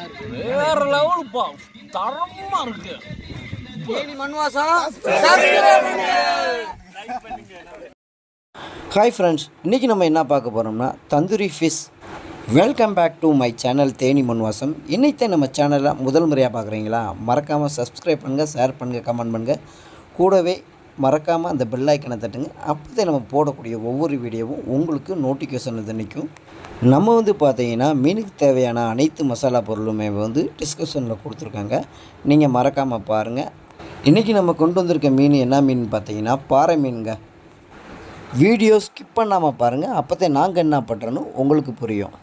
வேற லெவல் பா, தரமா இருக்கு. தேனி மண்வாசம். ஹாய் ஃப்ரெண்ட்ஸ், இன்றைக்கி நம்ம என்ன பார்க்க போகிறோம்னா tandoori fish. Welcome back to my channel Theni Manvasam. இன்றைக்கி நம்ம சேனலில் முதல் முறையாக பார்க்குறீங்களா? மறக்காமல் சப்ஸ்கிரைப் பண்ணுங்கள், ஷேர் பண்ணுங்கள், கமெண்ட் பண்ணுங்கள். கூடவே மறக்காமல் அந்த பெல் ஐக்கனை தட்டுங்க. அப்போதே நம்ம போடக்கூடிய ஒவ்வொரு வீடியோவும் உங்களுக்கு நோட்டிஃபிகேஷன் நிற்கும். நம்ம பார்த்தீங்கன்னா மீனுக்கு தேவையான அனைத்து மசாலா பொருளுமே டிஸ்கிரிப்ஷனில் கொடுத்துருக்காங்க. நீங்கள் மறக்காமல் பாருங்கள். இன்றைக்கி நம்ம கொண்டு வந்திருக்க மீன் என்ன மீன் பார்த்தீங்கன்னா பாறை மீனுங்க. வீடியோ ஸ்கிப் பண்ணாமல் பாருங்கள். அப்போதே நாங்கள் என்ன பண்ணுறோன்னு உங்களுக்கு புரியும்.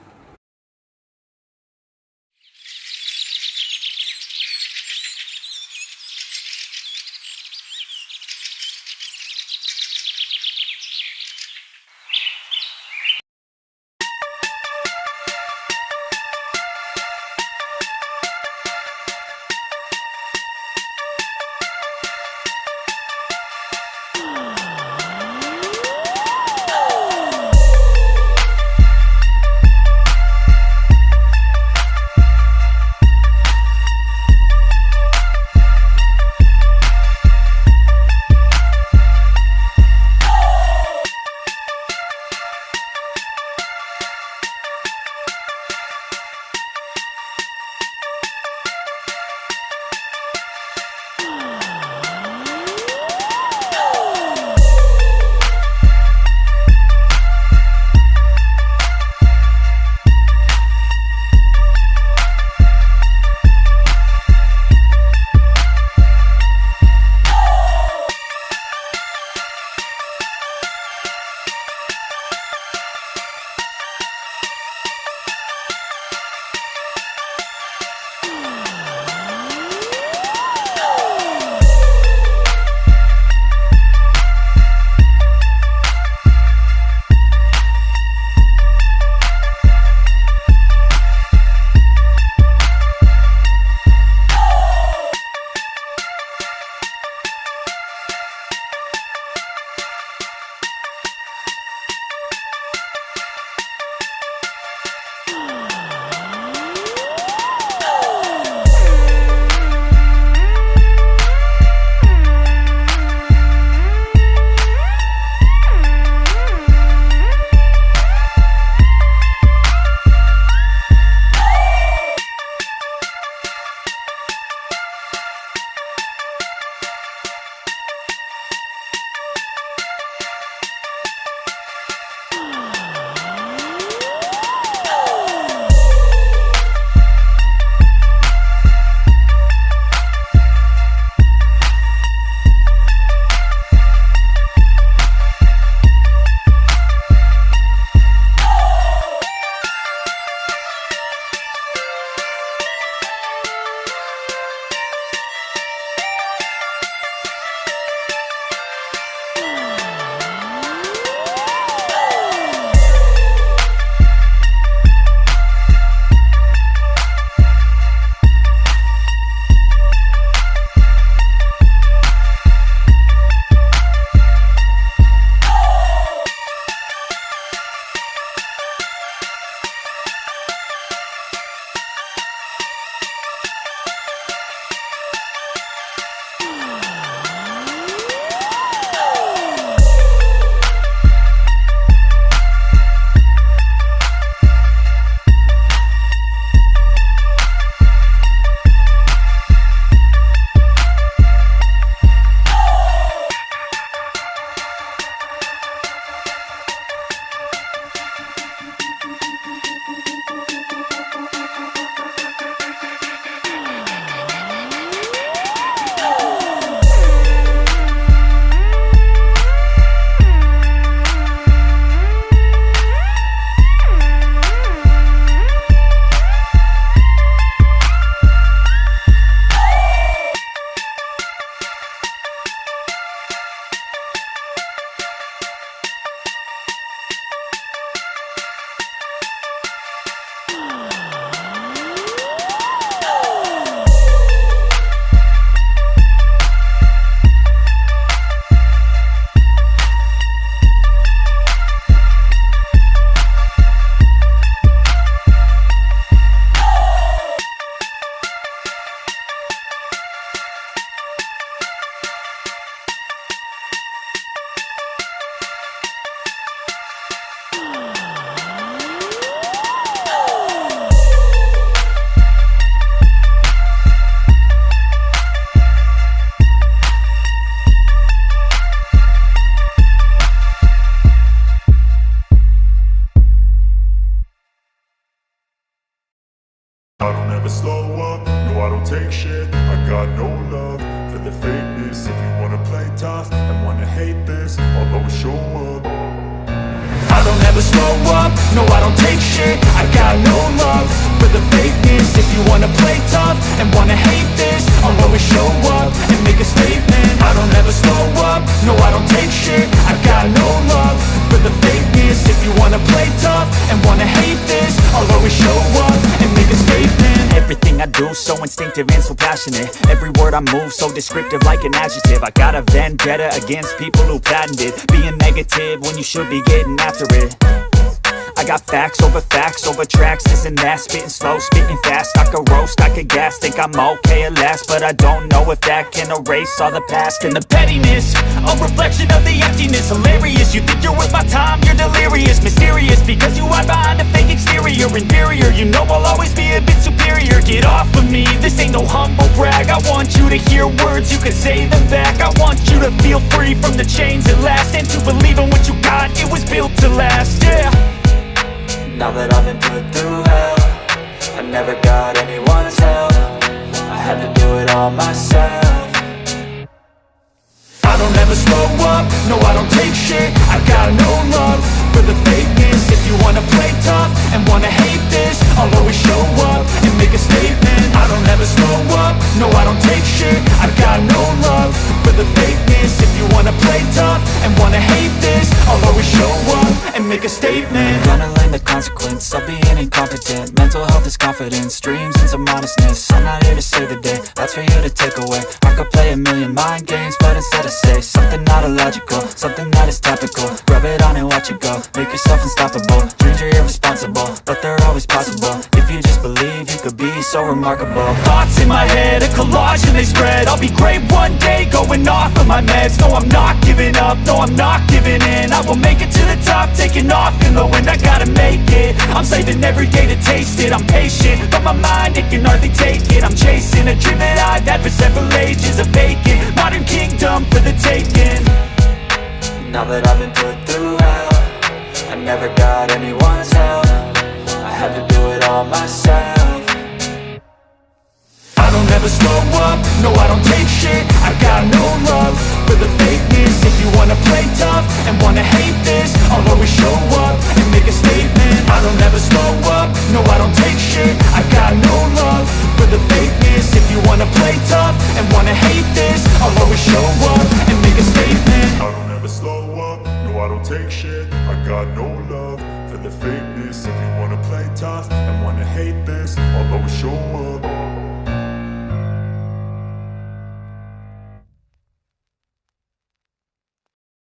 I don't ever slow up, no I don't take shit. I got no love for the fakeness. If you wanna play tough and wanna hate this, I'll always show up. I don't ever slow up, no I don't take shit. I got no love for the fakeness. If you wanna play tough and wanna hate this, I'll always show up and make a statement. I don't ever slow up, no I don't take shit. I got no love for the fakeness. If you wanna play tough and wanna hate this, I'll always show up and make a statement. Everything I do so instinctive and so passionate. Every word I move so descriptive like an adjective. I got a vendetta against people who patented being negative when you should be getting after it. I got facts over tracks, this and that. Spitting slow, spitting fast, I could roast, I could gas. Think I'm okay at last, but I don't know if that can erase all the past. And the pettiness, a reflection of the emptiness. Hilarious, you think you're worth my time, you're delirious. Mysterious, because you hide behind a fake exterior. Inferior, you know I'll always be a bit superior. Get off of me, this ain't no humble brag. I want you to hear words, you can say them back. I want you to feel free from the chains at last, and to believe in what you got, it was built to last, yeah. Now that I've been put through hell, I never got anyone's help. I had to do it all myself. I don't ever slow up, no I don't take shit. I got no love for the fakeness. If you wanna play tough and wanna hate this, I'll always show up and make a statement. I don't ever slow up, no I don't take shit. I got no love for the fakeness. If you wanna play tough and wanna hate this, I'll always show up and make a statement. Gonna learn the consequence of being incompetent. Mental health is confidence, dreams and some honestness. I'm not here to save the day, that's for you to take away. I could play a million mind games, but instead I say something not illogical, something that is topical. Rub it on and watch it go, make yourself unstoppable. Dreams are irresponsible, but they're always possible. If you just believe, you could be so remarkable. Thoughts in my head, a collage and they spread. I'll be great one day, going off of my meds. No, I'm not giving up, no, I'm not giving in. I will make it to the top, taking off in the wind. I gotta make it, I'm saving every day to taste it. I'm patient, but my mind, it can hardly take it. I'm chasing a dream that I've had for several ages. A vacant, modern kingdom for the taking. Now that I've been put through hell, I never got anyone's help. I had to do it all myself. I don't ever slow up, no I don't take shit. I got no love for the fakeness. If you wanna play tough and wanna hate this, I'll always show up and make a statement. I don't ever slow up, no I don't take shit. I got no love for the fakeness. If you wanna play tough and wanna hate this, I'll always show up and make a statement. I don't ever slow up, no I don't take shit. I got no love for the fakeness. If you wanna play tough and wanna hate this, I'll always show up.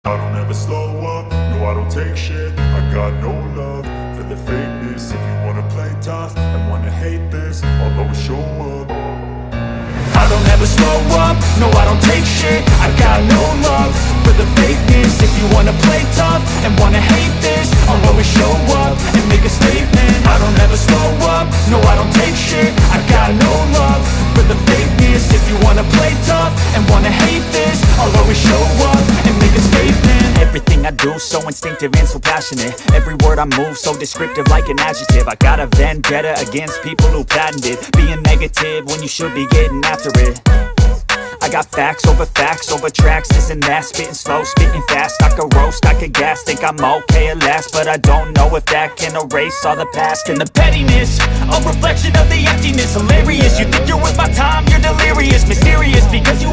I don't ever slow up, no I don't take shit. I got no love for the fakeness. If you wanna play tough and wanna hate this, I'll always show up. I don't ever slow up, no I don't take shit. I got no love for the fakeness. If you wanna play tough and wanna hate this, I'll always show up and make a statement. I don't ever slow up, no I don't take shit. I got no love for the fakeness. If you wanna play tough and wanna hate this, I'll always show up and make a statement. Everything I do so instinctive and so passionate. Every word I move so descriptive like an adjective. I got a vendetta against people who patented being negative when you should be getting after it. I got facts over tracks, this and that. Spitting slow, spitting fast, I could roast, I could gas. Think I'm okay at last, but I don't know if that can erase all the past. And the pettiness, a reflection of the emptiness. Hilarious, you think you're worth my time, you're delirious. Mysterious, because you